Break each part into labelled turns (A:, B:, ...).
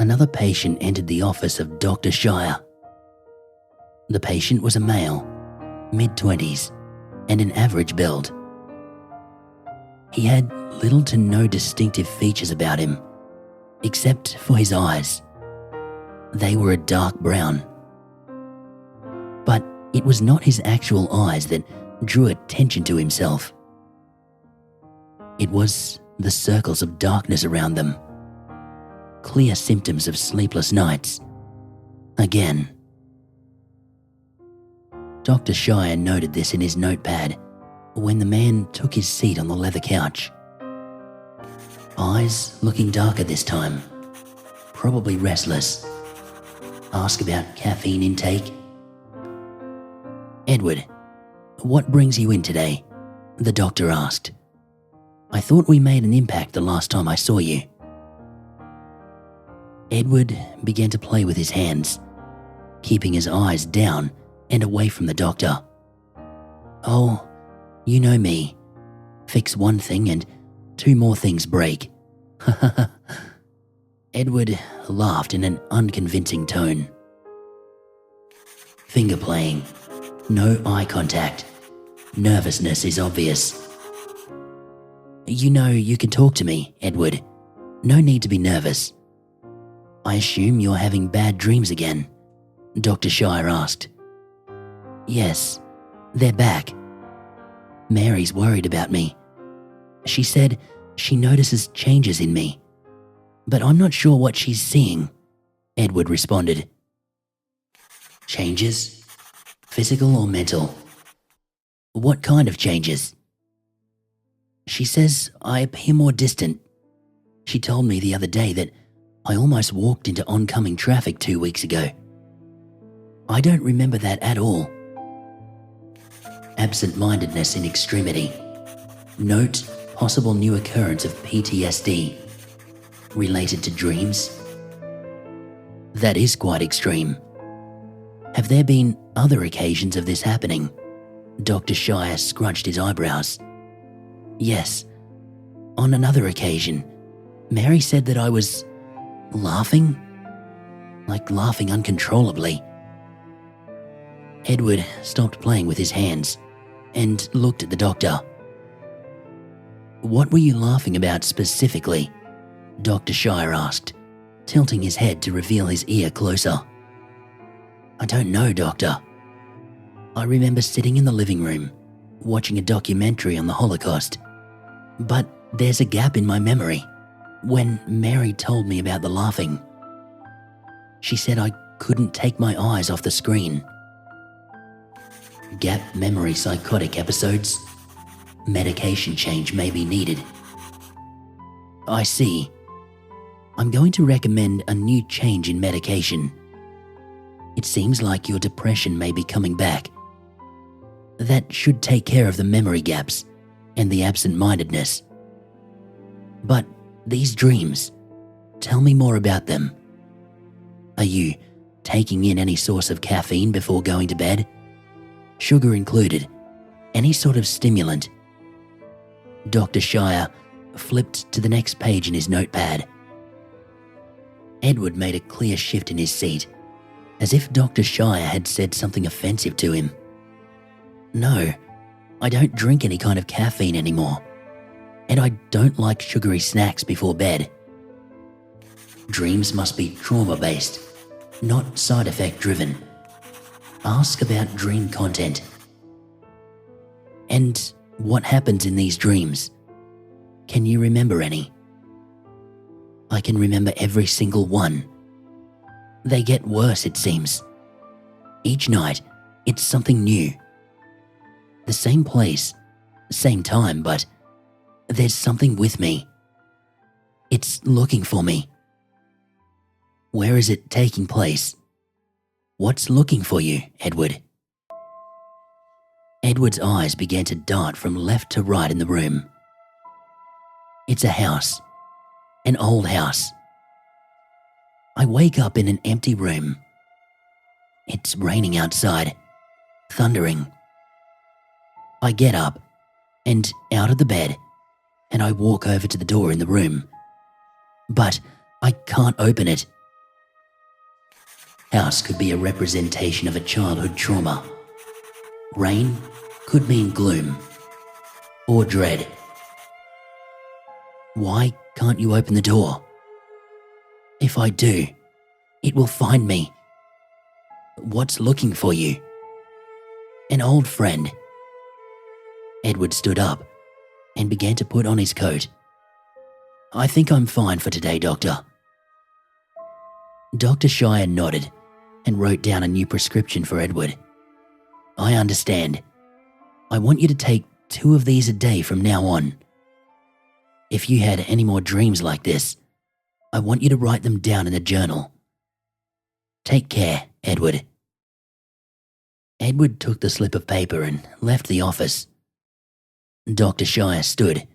A: another patient entered the office of Dr. Shire. The patient was a male, mid-20s, and an average build. He had little to no distinctive features about him, except for his eyes. They were a dark brown. But it was not his actual eyes that drew attention to himself. It was the circles of darkness around them, clear symptoms of sleepless nights. Again. Dr. Shire noted this in his notepad when the man took his seat on the leather couch. Eyes looking darker this time, probably restless. Ask about caffeine intake. "Edward, what brings you in today?" the doctor asked. "I thought we made an impact the last time I saw you." Edward began to play with his hands, keeping his eyes down and away from the doctor. "Oh, you know me. Fix one thing and two more things break." Edward laughed in an unconvincing tone. "Finger playing, no eye contact. Nervousness is obvious." "You know you can talk to me, Edward. No need to be nervous." "I assume you're having bad dreams again?" Dr. Shire asked. "Yes, they're back. Mary's worried about me. She said she notices changes in me, but I'm not sure what she's seeing," Edward responded. "Changes? Physical or mental? What kind of changes?" "She says I appear more distant. She told me the other day that I almost walked into oncoming traffic 2 weeks ago. I don't remember that at all." Absent-mindedness in extremity. Note possible new occurrence of PTSD related to dreams. That is quite extreme. Have there been other occasions of this happening? Dr. Shire scrunched his eyebrows. "Yes. On another occasion, Mary said that I was laughing, like laughing uncontrollably." Edward stopped playing with his hands and looked at the doctor. "What were you laughing about specifically?" Dr. Shire asked, tilting his head to reveal his ear closer. "I don't know, doctor. I remember sitting in the living room, watching a documentary on the Holocaust. But there's a gap in my memory when Mary told me about the laughing. She said I couldn't take my eyes off the screen." Gap memory psychotic episodes. Medication change may be needed. "I see. I'm going to recommend a new change in medication. It seems like your depression may be coming back. That should take care of the memory gaps and the absent-mindedness. But these dreams, tell me more about them. Are you taking in any source of caffeine before going to bed? Sugar included? Any sort of stimulant?" Dr. Shire flipped to the next page in his notepad. Edward made a clear shift in his seat, as if Dr. Shire had said something offensive to him. "No, I don't drink any kind of caffeine anymore, and I don't like sugary snacks before bed. Dreams must be trauma-based, not side-effect driven. Ask about dream content." "And what happens in these dreams? Can you remember any?" "I can remember every single one. They get worse, it seems. Each night, it's something new. The same place, same time, but there's something with me. It's looking for me." "Where is it taking place? What's looking for you, Edward?" Edward's eyes began to dart from left to right in the room. "It's a house. An old house. I wake up in an empty room. It's raining outside, thundering. I get up and out of the bed, and I walk over to the door in the room. But I can't open it. house could be a representation of a childhood trauma. Rain could mean gloom or dread. Why can't you open the door? If I do, it will find me. What's looking for you? An old friend. Edward stood up and began to put on his coat. I think I'm fine for today, Doctor. Dr. Shire nodded and wrote down a new prescription for Edward. I understand. I want you to take 2 of these a day from now on. If you had any more dreams like this, I want you to write them down in a journal. Take care, Edward. Edward took the slip of paper and left the office. Dr. Shire stood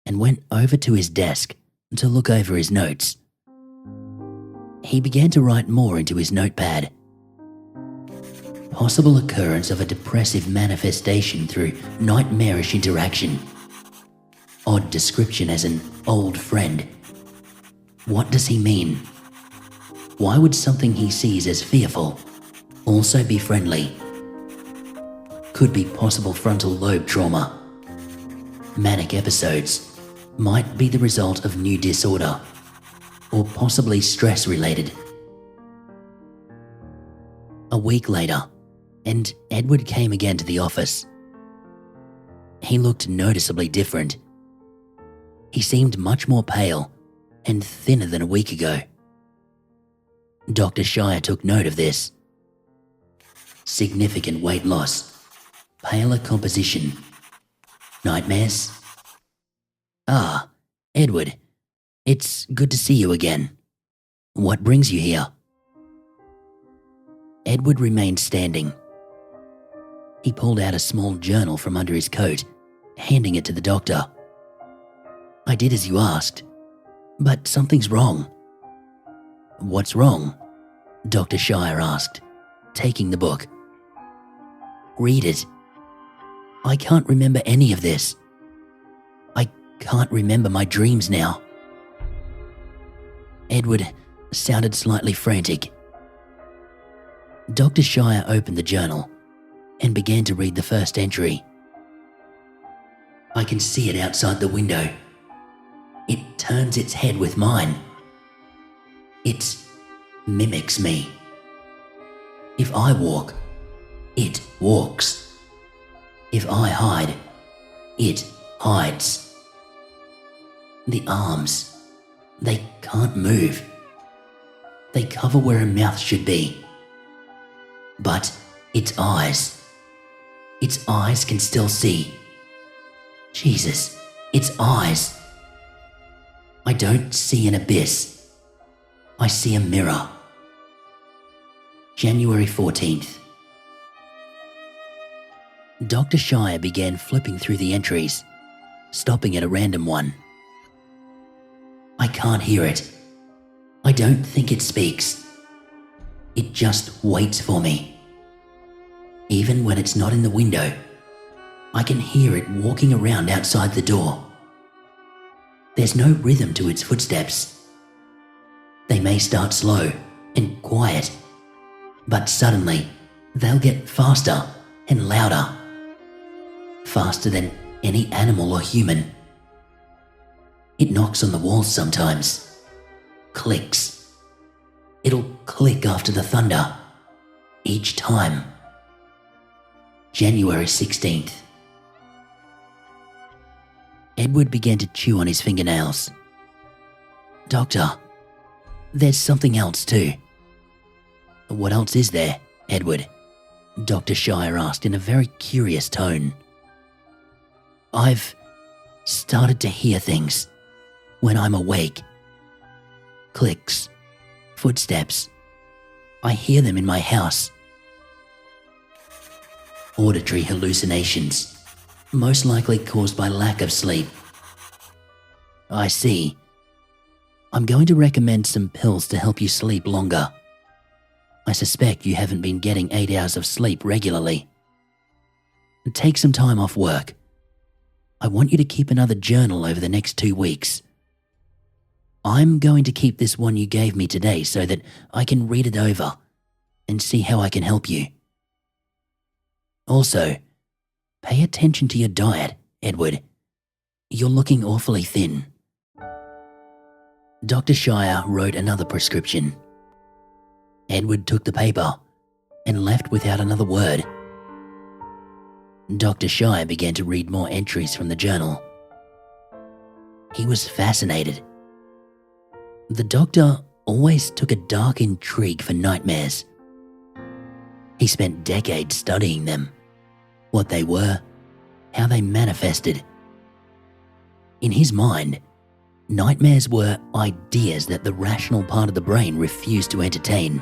A: and went over to his desk to look over his notes. He began to write more into his notepad. Possible occurrence of a depressive manifestation through nightmarish interaction. Odd description as an old friend. What does he mean? Why would something he sees as fearful also be friendly? Could be possible frontal lobe trauma. Manic episodes might be the result of new disorder, or possibly stress-related. A week later, and Edward came again to the office. He looked noticeably different. He seemed much more pale and thinner than a week ago. Dr. Shire took note of this. Significant weight loss, paler composition, nightmares. Ah, Edward, it's good to see you again. What brings you here? Edward remained standing. He pulled out a small journal from under his coat, handing it to the doctor. I did as you asked, but something's wrong. What's wrong? Dr. Shire asked, taking the book. Read it. I can't remember any of this. I can't remember my dreams now. Edward sounded slightly frantic. Dr. Shire opened the journal and began to read the first entry. I can see it outside the window. It turns its head with mine. It mimics me. If I walk, it walks. If I hide, it hides. The arms, they can't move. They cover where a mouth should be. But its eyes can still see. Jesus, its eyes. I don't see an abyss. I see a mirror. January 14th. Dr. Shire began flipping through the entries, stopping at a random one. I can't hear it. I don't think it speaks. It just waits for me. Even when it's not in the window, I can hear it walking around outside the door. There's no rhythm to its footsteps. They may start slow and quiet, but suddenly they'll get faster and louder. Faster than any animal or human. It knocks on the walls sometimes. Clicks. It'll click after the thunder. Each time. January 16th. Edward began to chew on his fingernails. Doctor, there's something else too. What else is there, Edward? Dr. Shire asked in a very curious tone. I've started to hear things when I'm awake. Clicks, footsteps. I hear them in my house. Auditory hallucinations, most likely caused by lack of sleep. I see. I'm going to recommend some pills to help you sleep longer. I suspect you haven't been getting 8 hours of sleep regularly. Take some time off work. I want you to keep another journal over the next 2 weeks. I'm going to keep this one you gave me today so that I can read it over and see how I can help you. Also, pay attention to your diet, Edward. You're looking awfully thin." Dr. Shire wrote another prescription. Edward took the paper and left without another word. Dr. Shire began to read more entries from the journal. He was fascinated. The doctor always took a dark intrigue for nightmares. He spent decades studying them, what they were, how they manifested. In his mind, nightmares were ideas that the rational part of the brain refused to entertain.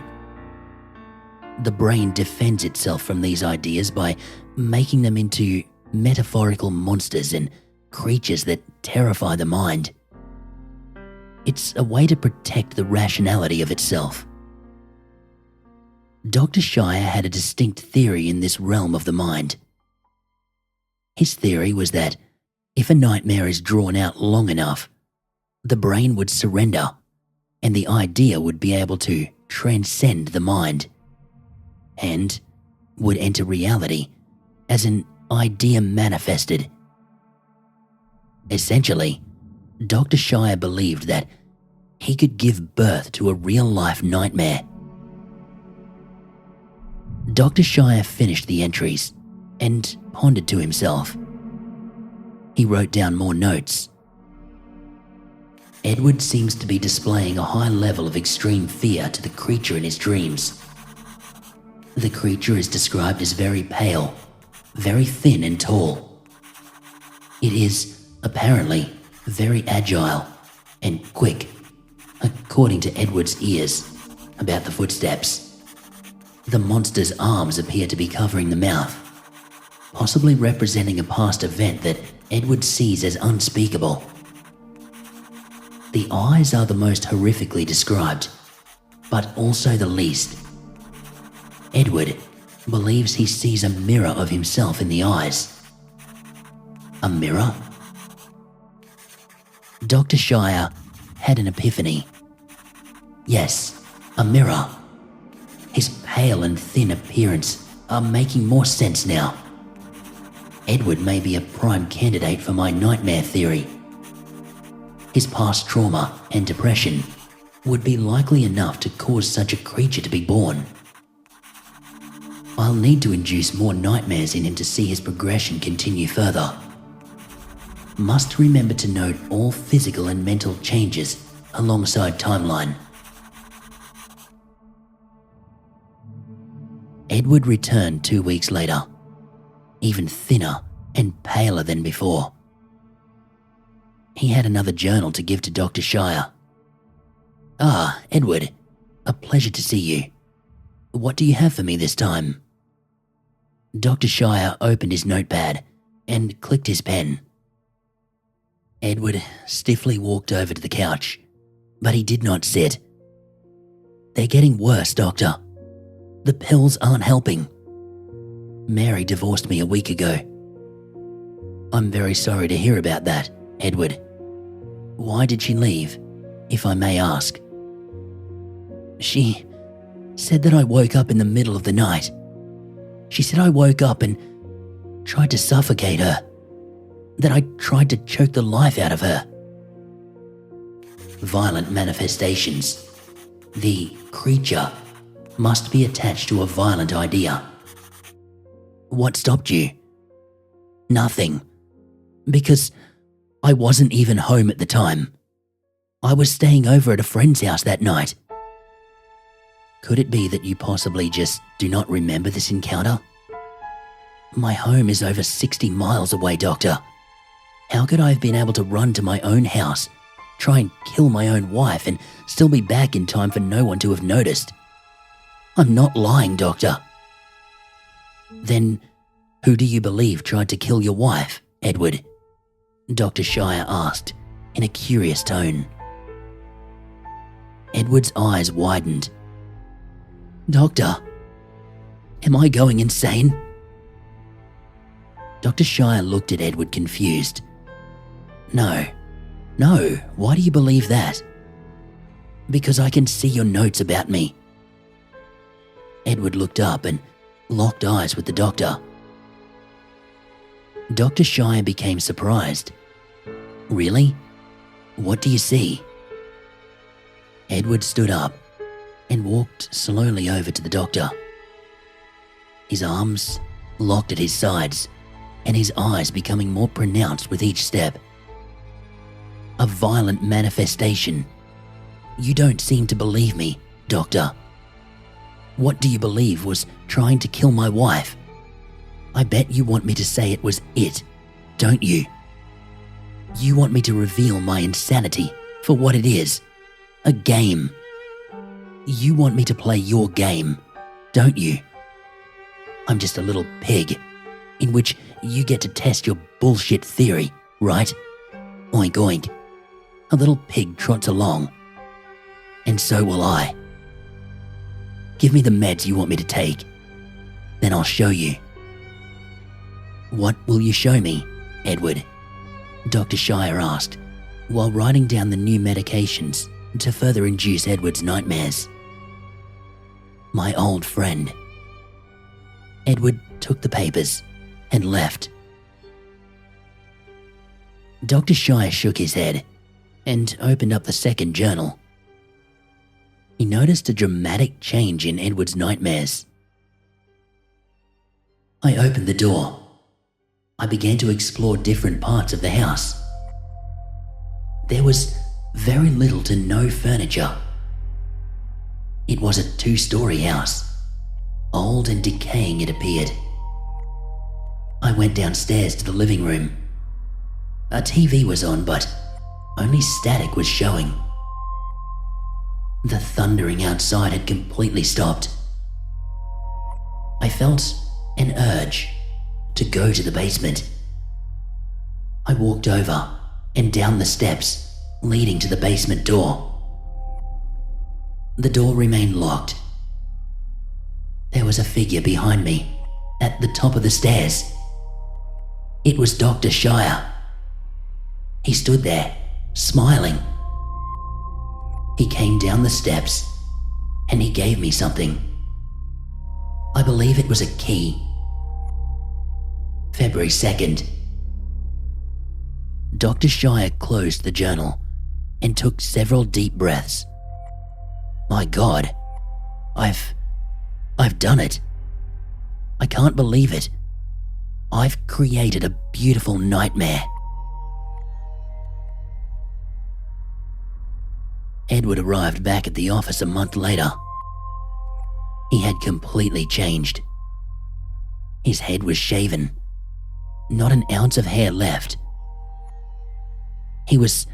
A: The brain defends itself from these ideas by making them into metaphorical monsters and creatures that terrify the mind. It's a way to protect the rationality of itself. Dr. Shire had a distinct theory in this realm of the mind. His theory was that if a nightmare is drawn out long enough, the brain would surrender and the idea would be able to transcend the mind and would enter reality as an idea manifested. Essentially, Dr. Shire believed that he could give birth to a real-life nightmare. Dr. Shire finished the entries and pondered to himself. He wrote down more notes. Edward seems to be displaying a high level of extreme fear to the creature in his dreams. The creature is described as very pale, very thin and tall. It is, apparently, very agile and quick, according to Edward's ears, about the footsteps. The monster's arms appear to be covering the mouth, possibly representing a past event that Edward sees as unspeakable. The eyes are the most horrifically described, but also the least. Edward believes he sees a mirror of himself in the eyes. A mirror? Dr. Shire had an epiphany. Yes, a mirror. His pale and thin appearance are making more sense now. Edward may be a prime candidate for my nightmare theory. His past trauma and depression would be likely enough to cause such a creature to be born. I'll need to induce more nightmares in him to see his progression continue further. Must remember to note all physical and mental changes alongside timeline. Edward returned 2 weeks later, even thinner and paler than before. He had another journal to give to Dr. Shire. "Ah, Edward, a pleasure to see you. What do you have for me this time?" Dr. Shire opened his notepad and clicked his pen. Edward stiffly walked over to the couch, but he did not sit. "They're getting worse, Doctor. The pills aren't helping. Mary divorced me a week ago." "I'm very sorry to hear about that, Edward. Why did she leave, if I may ask?" "She said that I woke up in the middle of the night. She said I woke up and tried to suffocate her, that I tried to choke the life out of her." Violent manifestations. The creature must be attached to a violent idea. "What stopped you?" "Nothing. Because I wasn't even home at the time. I was staying over at a friend's house that night." "Could it be that you possibly just do not remember this encounter?" "My home is over 60 miles away, Doctor. How could I have been able to run to my own house, try and kill my own wife, and still be back in time for no one to have noticed? I'm not lying, Doctor." "Then who do you believe tried to kill your wife, Edward?" Dr. Shire asked in a curious tone. Edward's eyes widened. "Doctor, am I going insane?" Dr. Shire looked at Edward confused. No, why do you believe that?" "Because I can see your notes about me." Edward looked up and locked eyes with the doctor. Dr. Shire became surprised. "Really? What do you see?" Edward stood up and walked slowly over to the doctor. His arms locked at his sides and his eyes becoming more pronounced with each step. "A violent manifestation. You don't seem to believe me, Doctor. What do you believe was trying to kill my wife? I bet you want me to say it was it, don't you? You want me to reveal my insanity for what it is, a game. You want me to play your game, don't you? I'm just a little pig in which you get to test your bullshit theory, right? Oink oink. A little pig trots along. And so will I. Give me the meds you want me to take. Then I'll show you." "What will you show me, Edward?" Dr. Shire asked, while writing down the new medications to further induce Edward's nightmares. "My old friend." Edward took the papers and left. Dr. Shire shook his head and opened up the second journal. He noticed a dramatic change in Edward's nightmares. "I opened the door. I began to explore different parts of the house. There was very little to no furniture. It was a 2-story house, old and decaying it appeared. I went downstairs to the living room. A TV was on, but only static was showing. The thundering outside had completely stopped. I felt an urge to go to the basement. I walked over and down the steps leading to the basement door. The door remained locked. There was a figure behind me at the top of the stairs. It was Dr. Shire. He stood there, smiling. He came down the steps and he gave me something. I believe it was a key. February 2nd. Dr. Shire closed the journal and took several deep breaths. My God, I've done it. I can't believe it. I've created a beautiful nightmare. Edward arrived back at the office a month later. He had completely changed. His head was shaven. Not an ounce of hair left. He was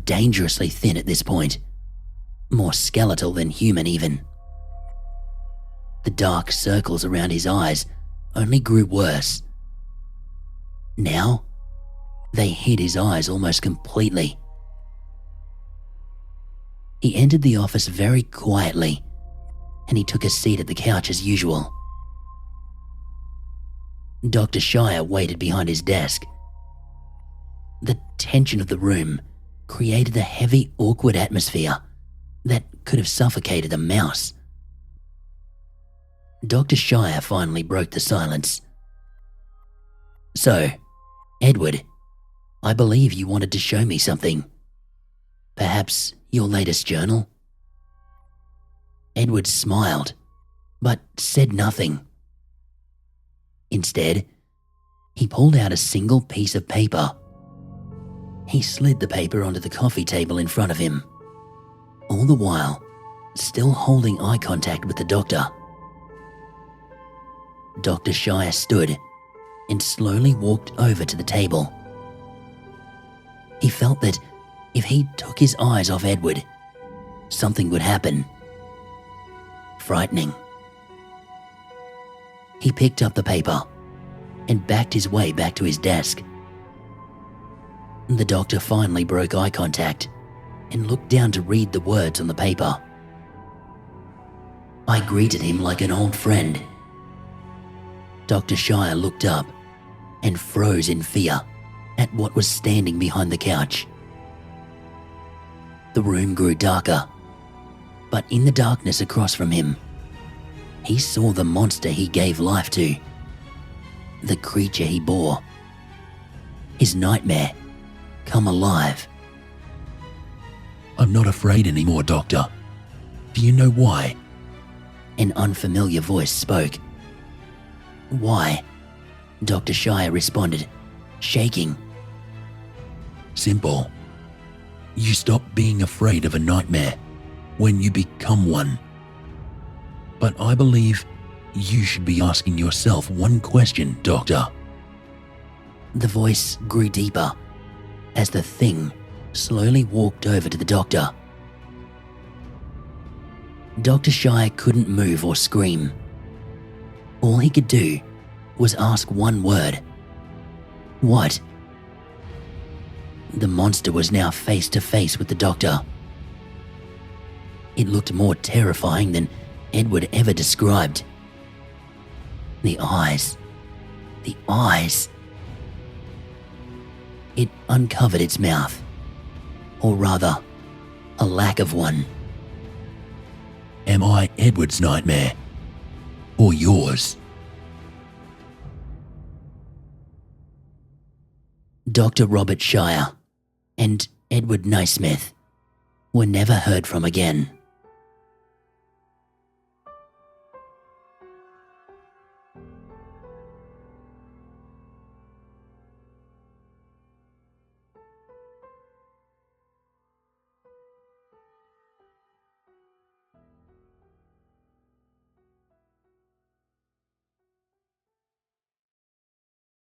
A: dangerously thin at this point, more skeletal than human even. The dark circles around his eyes only grew worse. Now, they hid his eyes almost completely. He entered the office very quietly, and he took a seat at the couch as usual. Dr. Shire waited behind his desk. The tension of the room created a heavy, awkward atmosphere that could have suffocated a mouse. Dr. Shire finally broke the silence. "So, Edward, I believe you wanted to show me something. Perhaps your latest journal?" Edward smiled, but said nothing. Instead, he pulled out a single piece of paper. He slid the paper onto the coffee table in front of him, all the while still holding eye contact with the doctor. Dr. Shire stood and slowly walked over to the table. He felt that if he took his eyes off Edward, something would happen. Frightening. He picked up the paper and backed his way back to his desk. The doctor finally broke eye contact and looked down to read the words on the paper. I greeted him like an old friend. Dr. Shire looked up and froze in fear at what was standing behind the couch. The room grew darker, but in the darkness across from him, he saw the monster he gave life to, the creature he bore, his nightmare, come alive.
B: I'm not afraid anymore, Doctor. Do you know why?
A: An unfamiliar voice spoke. Why? Dr. Shire responded, shaking.
B: Simple. You stop being afraid of a nightmare when you become one. But I believe you should be asking yourself one question, Doctor.
A: The voice grew deeper as the thing slowly walked over to the doctor. Dr. Shire couldn't move or scream. All he could do was ask one word. What? The monster was now face to face with the doctor. It looked more terrifying than Edward ever described. The eyes. The eyes. It uncovered its mouth. Or rather, a lack of one.
B: Am I Edward's nightmare? Or yours?
A: Dr. Robert Shire and Edward Naismith were never heard from again.